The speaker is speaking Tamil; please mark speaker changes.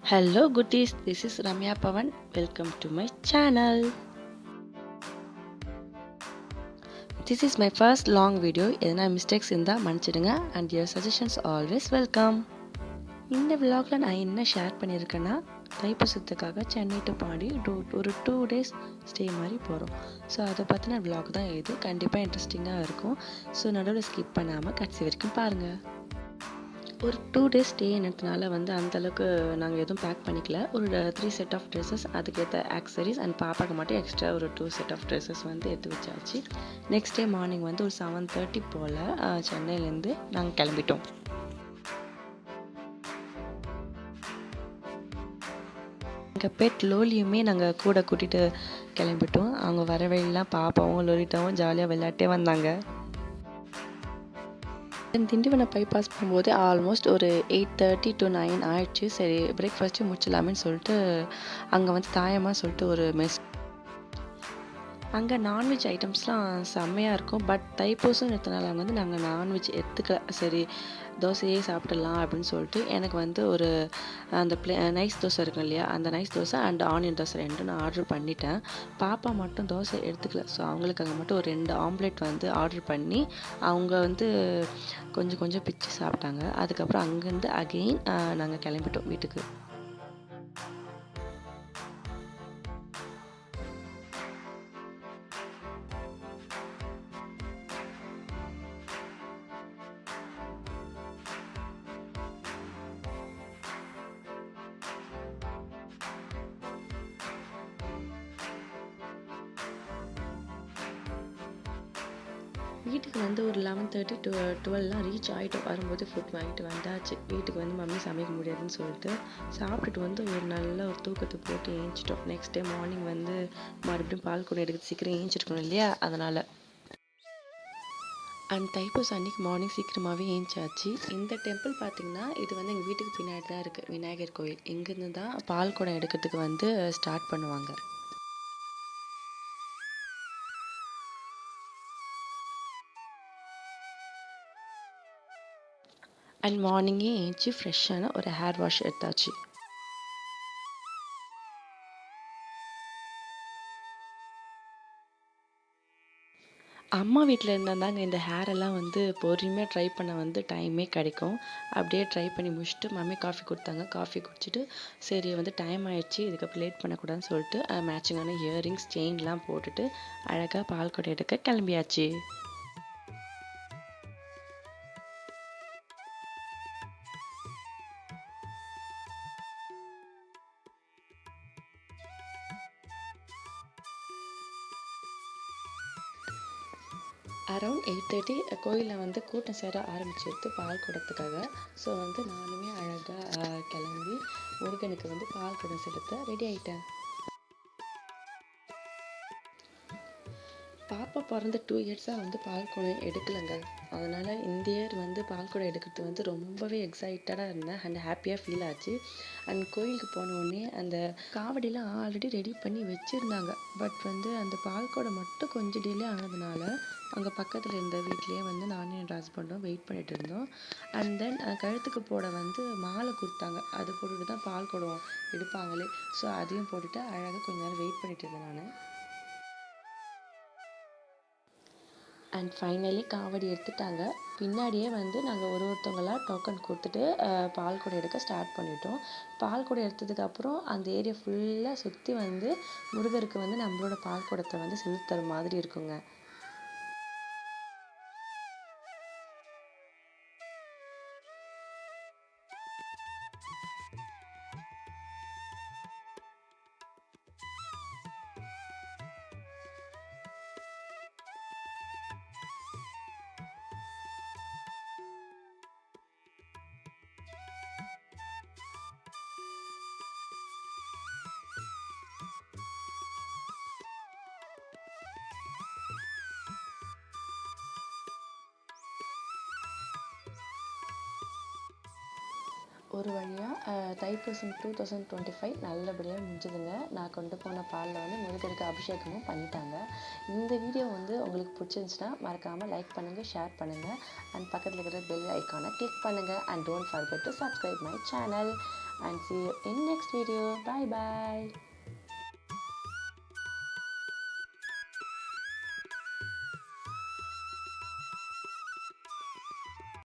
Speaker 1: Hello goodies, this is Ramya Pavan. Welcome to my channel. This is my first long video. எதனா மிஸ்டேக்ஸ் இருந்தால் மன்னிச்சிடுங்க and your suggestions always welcome. இந்த vlogல நான் என்ன ஷேர் பண்ணியிருக்கேன்னா தைப்பூசத்துக்காக சென்னை டு பாண்டி ஒரு 2 days ஸ்டே மாதிரி போகிறோம். ஸோ அதை பற்றின vlog தான் இது. கண்டிப்பாக இன்ட்ரெஸ்டிங்காக இருக்கும். ஸோ நடுவில் ஸ்கிப் பண்ணாமல் கடைசி வரைக்கும் பாருங்கள். ஒரு 2 days ஸ்டே என்னதுனால அந்தளவுக்கு நாங்கள் எதுவும் பேக் பண்ணிக்கல. ஒரு 3 செட் ஆஃப் ட்ரெஸ்ஸஸ், அதுக்கேற்ற ஆக்சரிஸ் அண்ட் பாப்பாவுக்கு மட்டும் எக்ஸ்ட்ரா ஒரு 2 செட் ஆஃப் ட்ரெஸ்ஸஸ் எடுத்து வச்சாச்சு. நெக்ஸ்ட் டே மார்னிங் ஒரு 7:30 போல் சென்னையிலேருந்து நாங்கள் கிளம்பிட்டோம். எங்கள் பெட் லோலியுமே நாங்கள் கூட கூட்டிகிட்டு கிளம்பிட்டோம். அவங்க வர வழியெல்லாம் பாப்பாவும் லோலிட்டாவும் ஜாலியாக விளையாட்டே வந்தாங்க. திண்டிவனம் பைபாஸ் போகும்போது ஆல்மோஸ்ட் ஒரு 8:30 to 9 ஆயிடுச்சு. சரி பிரேக்ஃபாஸ்ட்டு முடிச்சிடலாமேன்னு சொல்லிட்டு அங்கே தாயம்மா சொல்லிட்டு ஒரு மெஸ். அங்கே நான்வெஜ் ஐட்டம்ஸ்லாம் செம்மையாக இருக்கும். பட் தைப்பூசம் எடுத்தனால நாங்கள் நான்வெஜ் எடுத்துக்கல. சரி தோசையே சாப்பிடலாம் அப்படின்னு சொல்லிட்டு எனக்கு ஒரு அந்த நைஸ் தோசை இருக்கும் இல்லையா, அந்த nice dosa and onion dosa ரெண்டும் நான் ஆர்டர் பண்ணிட்டேன். பாப்பா மட்டும் தோசை எடுத்துக்கல. ஸோ அவங்களுக்கு அங்கே மட்டும் ஒரு 2 ஆம்லேட் ஆர்டர் பண்ணி அவங்க கொஞ்சம் கொஞ்சம் பிச்சு சாப்பிட்டாங்க. அதுக்கப்புறம் அங்கேருந்து அகெயின் நாங்கள் கிளம்பிட்டோம் வீட்டுக்கு. வீட்டுக்கு ஒரு 11:30 to 12 ரீச் ஆகிட்டோம். வரும்போது ஃபுட் வாங்கிட்டு வந்தாச்சு. வீட்டுக்கு மம்மி சமைக்க முடியாதுன்னு சொல்லிட்டு சாப்பிட்டுட்டு ஒரு நல்ல ஒரு தூக்கத்தை போட்டு ஏஞ்சிட்டோம். நெக்ஸ்ட் டே மார்னிங் மறுபடியும் பால் கூட எடுத்து சீக்கிரம் ஏஞ்சிருக்கணும் இல்லையா, அதனால். அண்ட் தைப்பூசம் அன்றைக்கி மார்னிங் சீக்கிரமாகவே ஏஞ்சாச்சு. இந்த டெம்பிள் பார்த்திங்கன்னா இது எங்கள் வீட்டுக்கு பின்னாடி தான் இருக்குது, விநாயகர் கோயில். இங்கேருந்து தான் பால் குடம் எடுக்கிறதுக்கு ஸ்டார்ட் பண்ணுவாங்க. அண்ட் மார்னிங்கே ஏஞ்சி ஃப்ரெஷ்ஷான ஒரு ஹேர் வாஷ் எடுத்தாச்சு. அம்மா வீட்டில் இருந்தால் இந்த ஹேரெல்லாம் பொறுமையாக ட்ரை பண்ண டைமே கிடைக்கும். அப்படியே ட்ரை பண்ணி முடிச்சுட்டு மம்மி காஃபி கொடுத்தாங்க. காஃபி குடிச்சிட்டு சரி டைம் ஆயிடுச்சு, இதுக்கப்புறம் லேட் பண்ணக்கூடாதுன்னு சொல்லிட்டு மேட்சிங்கான இயரிங்ஸ் செயின்லாம் போட்டுட்டு அழகாக பால் குடம் எடுக்க கிளம்பியாச்சு. அரௌண்ட் 8:30 கோயிலில் கூட்டம் சேர ஆரம்பிச்சிருது பால் குடத்துக்காக. ஸோ நானுமே அழகாக கிளம்பி முருகனுக்கு பால் குடம் செலுத்த ரெடி ஆகிட்டேன். பாப்பா பிறந்த 2 இயர்ஸாக பால் குடம் எடுக்கலைங்க. அதனால் இந்த இயர் பால் குடம் எடுக்கிறது ரொம்பவே எக்ஸைட்டடாக இருந்தேன் அண்ட் ஹாப்பியாக ஃபீல் ஆச்சு. அண்ட் கோயிலுக்கு போனோடனே அந்த காவடிலாம் ஆல்ரெடி ரெடி பண்ணி வச்சுருந்தாங்க. பட் அந்த பால் குடம் மட்டும் கொஞ்சம் டிலே ஆனதுனால அங்கே பக்கத்தில் இருந்த வீட்லேயே நானும் என் ஹஸ்பண்டும் வெயிட் பண்ணிகிட்டு இருந்தோம். அண்ட் தென் கழுத்துக்கு போட மாலை கொடுத்தாங்க. அது போட்டுட்டு தான் பால் குடம் எடுப்பாங்களே. ஸோ அதையும் போட்டுட்டு அழகாக கொஞ்ச நேரம் வெயிட் பண்ணிகிட்டு இருந்தேன் நான். அண்ட் ஃபைனலி காவடி எடுத்துட்டாங்க. பின்னாடியே நாங்கள் ஒருத்தவங்களாக டோக்கன் கொடுத்துட்டு பால் குடம் எடுக்க ஸ்டார்ட் பண்ணிட்டோம். பால் குடம் எடுத்ததுக்கப்புறம் அந்த ஏரியா ஃபுல்லாக சுற்றி முருகருக்கு நம்மளோட பால் குடத்தை செலுத்துற மாதிரி இருக்குங்க. ஒரு வழியாக தைப்பூசம் 2025 நல்லபடியாக முடிஞ்சுதுங்க. நான் கொண்டு போன பாலில் முருகருக்கு அபிஷேகமும் பண்ணிட்டாங்க. இந்த வீடியோ உங்களுக்கு பிடிச்சிருந்துச்சுன்னா மறக்காமல் லைக் பண்ணுங்கள், ஷேர் பண்ணுங்கள் அண்ட் பக்கத்தில் இருக்கிற பெல் ஐக்கானை கிளிக் பண்ணுங்கள். And don't forget to subscribe my channel. and see you in next video. Bye bye.